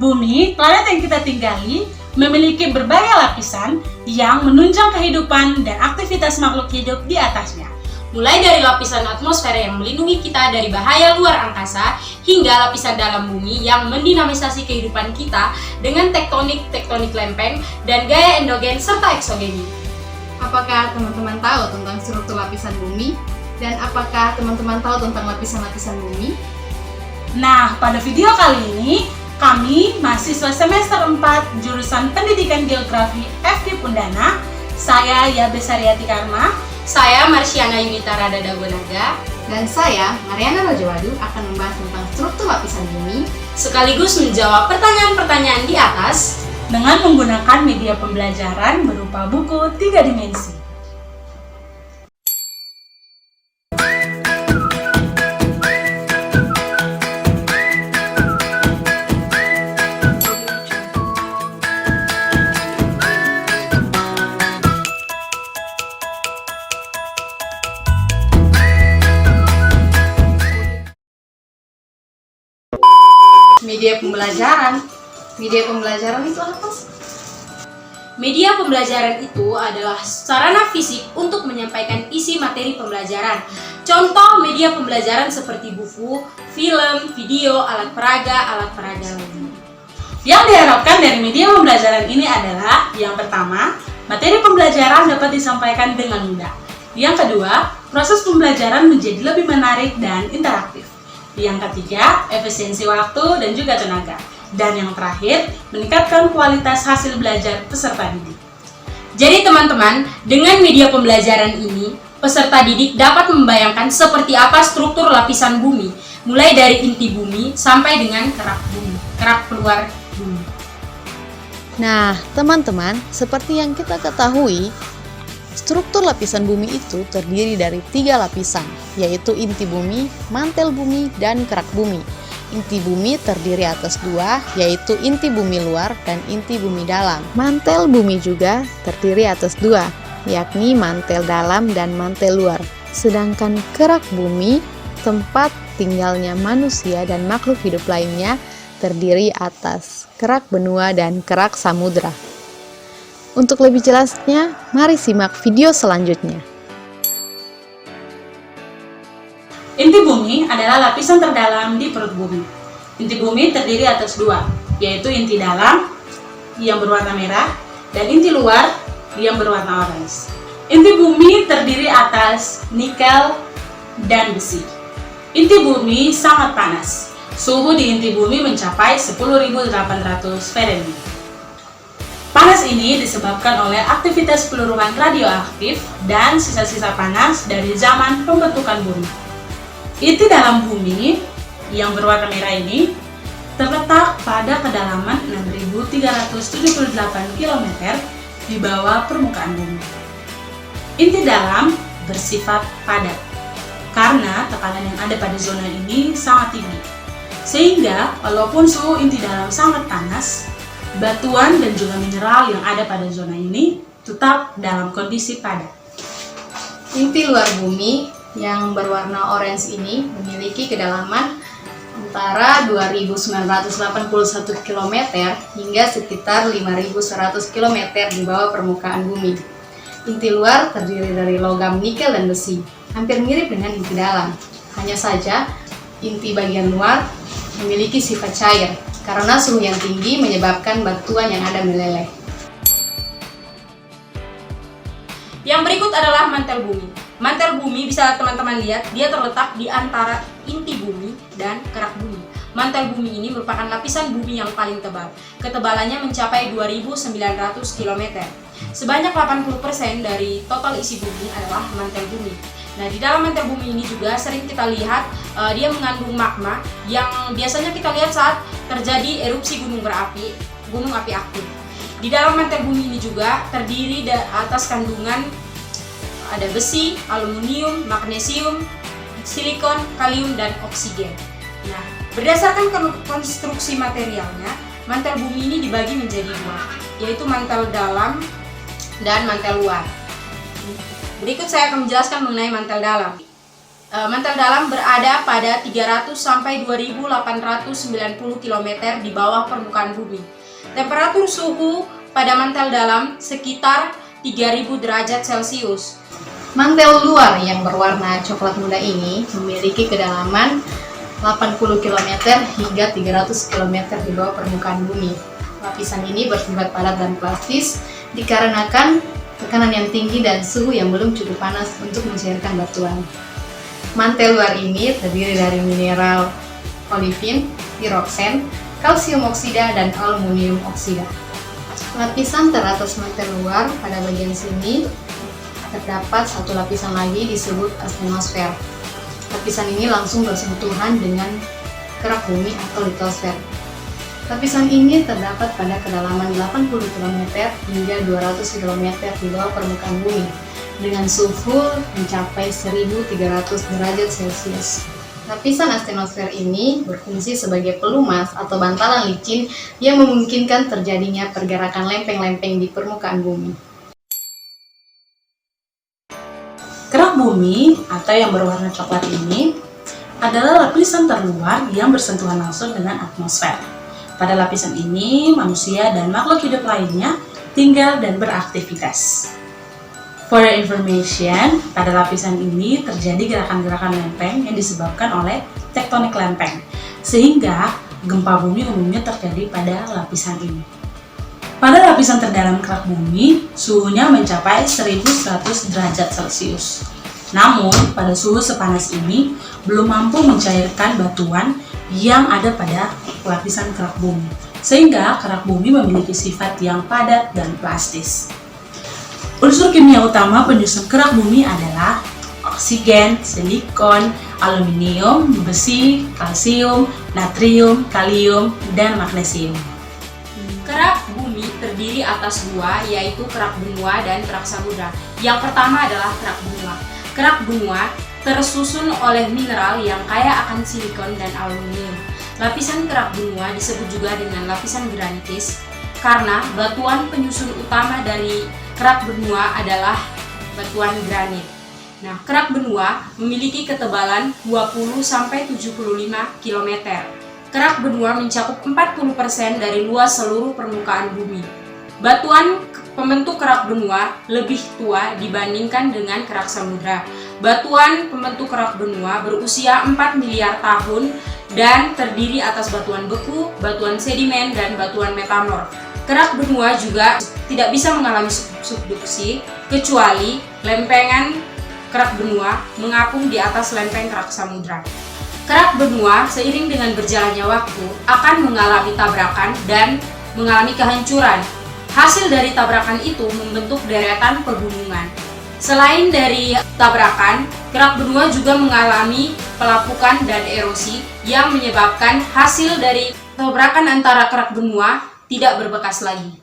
Bumi, planet yang kita tinggali, memiliki berbagai lapisan yang menunjang kehidupan dan aktivitas makhluk hidup di atasnya. Mulai dari lapisan atmosfer yang melindungi kita dari bahaya luar angkasa, hingga lapisan dalam bumi yang mendinamisasi kehidupan kita dengan tektonik lempeng dan gaya endogen serta eksogen. Apakah teman-teman tahu tentang struktur lapisan bumi? Dan apakah teman-teman tahu tentang lapisan-lapisan bumi? Nah, pada video kali ini, kami mahasiswa semester 4 jurusan Pendidikan Geografi FKIP Undana, saya Yabe Sariati Karma, Saya Marsiana Yunita Radada Gonaga, dan saya Mariana Rajawadu akan membahas tentang struktur lapisan bumi, sekaligus menjawab pertanyaan-pertanyaan di atas dengan menggunakan media pembelajaran berupa buku 3 dimensi. media pembelajaran. Media pembelajaran itu apa sih? Media pembelajaran itu adalah sarana fisik untuk menyampaikan isi materi pembelajaran. Contoh media pembelajaran seperti buku, film, video, alat peraga lainnya. Yang diharapkan dari media pembelajaran ini adalah, yang pertama, materi pembelajaran dapat disampaikan dengan mudah. Yang kedua, proses pembelajaran menjadi lebih menarik dan interaktif. Yang ketiga, efisiensi waktu dan juga tenaga. Dan yang terakhir, meningkatkan kualitas hasil belajar peserta didik. Jadi teman-teman, dengan media pembelajaran ini, peserta didik dapat membayangkan seperti apa struktur lapisan bumi, mulai dari inti bumi sampai dengan kerak keluar bumi. Nah, teman-teman, seperti yang kita ketahui, struktur lapisan bumi itu terdiri dari 3 lapisan, yaitu inti bumi, mantel bumi, dan kerak bumi. Inti bumi terdiri atas 2, yaitu inti bumi luar dan inti bumi dalam. Mantel bumi juga terdiri atas 2, yakni mantel dalam dan mantel luar. Sedangkan kerak bumi, tempat tinggalnya manusia dan makhluk hidup lainnya, terdiri atas kerak benua dan kerak samudra. Untuk lebih jelasnya, mari simak video selanjutnya. Inti bumi adalah lapisan terdalam di perut bumi. Inti bumi terdiri atas 2, yaitu inti dalam yang berwarna merah dan inti luar yang berwarna orange. Inti bumi terdiri atas nikel dan besi. Inti bumi sangat panas. Suhu di inti bumi mencapai 10.800 Fahrenheit. Panas ini disebabkan oleh aktivitas peluruhan radioaktif dan sisa-sisa panas dari zaman pembentukan bumi. Inti dalam bumi yang berwarna merah ini terletak pada kedalaman 6.378 km di bawah permukaan bumi. Inti dalam bersifat padat karena tekanan yang ada pada zona ini sangat tinggi, sehingga walaupun suhu inti dalam sangat panas, batuan dan juga mineral yang ada pada zona ini tetap dalam kondisi padat. Inti luar bumi yang berwarna orange ini memiliki kedalaman antara 2.981 km hingga sekitar 5.100 km di bawah permukaan bumi. Inti luar terdiri dari logam nikel dan besi, hampir mirip dengan inti dalam. Hanya saja, inti bagian luar memiliki sifat cair, karena suhu yang tinggi menyebabkan batuan yang ada meleleh. Yang berikut adalah mantel bumi. Mantel bumi bisa teman-teman lihat, dia terletak di antara inti bumi dan kerak bumi. Mantel bumi ini merupakan lapisan bumi yang paling tebal. Ketebalannya mencapai 2.900 km. Sebanyak 80% dari total isi bumi adalah mantel bumi. Nah, di dalam mantel bumi ini juga sering kita lihat dia mengandung magma yang biasanya kita lihat saat terjadi erupsi gunung api aktif. Di dalam mantel bumi ini juga terdiri atas kandungan ada besi, aluminium, magnesium, silikon, kalium, dan oksigen. Nah, berdasarkan konstruksi materialnya, mantel bumi ini dibagi menjadi 2, yaitu mantel dalam dan mantel luar. Berikut saya akan menjelaskan mengenai mantel dalam. Mantel dalam berada pada 300 sampai 2890 km di bawah permukaan bumi. Temperatur suhu pada mantel dalam sekitar 3000 derajat Celcius. Mantel luar yang berwarna coklat muda ini memiliki kedalaman 80 km hingga 300 km di bawah permukaan bumi. Lapisan ini bersifat padat dan plastis dikarenakan tekanan yang tinggi dan suhu yang belum cukup panas untuk mencairkan batuan. Mantel luar ini terdiri dari mineral olivin, piroksen, kalsium oksida, dan aluminium oksida. Lapisan teratas mantel luar pada bagian sini terdapat satu lapisan lagi disebut astenosfer. Lapisan ini langsung bersentuhan dengan kerak bumi atau litosfer. Lapisan ini terdapat pada kedalaman 80 km hingga 200 km di bawah permukaan bumi dengan suhu mencapai 1300 derajat Celcius. Lapisan astenosfer ini berfungsi sebagai pelumas atau bantalan licin yang memungkinkan terjadinya pergerakan lempeng-lempeng di permukaan bumi. Kerak bumi atau yang berwarna coklat ini adalah lapisan terluar yang bersentuhan langsung dengan atmosfer. Pada lapisan ini, manusia dan makhluk hidup lainnya tinggal dan beraktivitas. For your information, pada lapisan ini terjadi gerakan-gerakan lempeng yang disebabkan oleh tektonik lempeng, sehingga gempa bumi umumnya terjadi pada lapisan ini. Pada lapisan terdalam kerak bumi, suhunya mencapai 1100 derajat Celcius. Namun, pada suhu sepanas ini belum mampu mencairkan batuan yang ada pada lapisan kerak bumi, sehingga kerak bumi memiliki sifat yang padat dan plastis. Unsur kimia utama penyusun kerak bumi adalah oksigen, silikon, aluminium, besi, kalsium, natrium, kalium, dan magnesium. Kerak bumi terdiri atas dua, yaitu kerak benua dan kerak samudra. Yang pertama adalah kerak benua. Kerak benua tersusun oleh mineral yang kaya akan silikon dan aluminium. Lapisan kerak benua disebut juga dengan lapisan granitis karena batuan penyusun utama dari kerak benua adalah batuan granit. Nah, kerak benua memiliki ketebalan 20-75 km. Kerak benua mencakup 40% dari luas seluruh permukaan bumi. Batuan pembentuk kerak benua lebih tua dibandingkan dengan kerak samudra. Batuan pembentuk kerak benua berusia 4 miliar tahun dan terdiri atas batuan beku, batuan sedimen, dan batuan metamorf. Kerak benua juga tidak bisa mengalami subduksi kecuali lempengan kerak benua mengapung di atas lempeng kerak samudra. Kerak benua seiring dengan berjalannya waktu akan mengalami tabrakan dan mengalami kehancuran. Hasil dari tabrakan itu membentuk deretan pegunungan. Selain dari tabrakan, kerak benua juga mengalami pelapukan dan erosi yang menyebabkan hasil dari tabrakan antara kerak benua tidak berbekas lagi.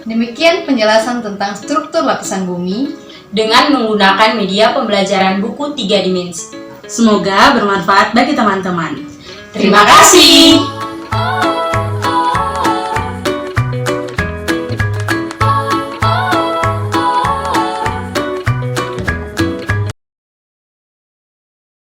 Demikian penjelasan tentang struktur lapisan bumi dengan menggunakan media pembelajaran buku 3 dimensi. Semoga bermanfaat bagi teman-teman. Terima kasih.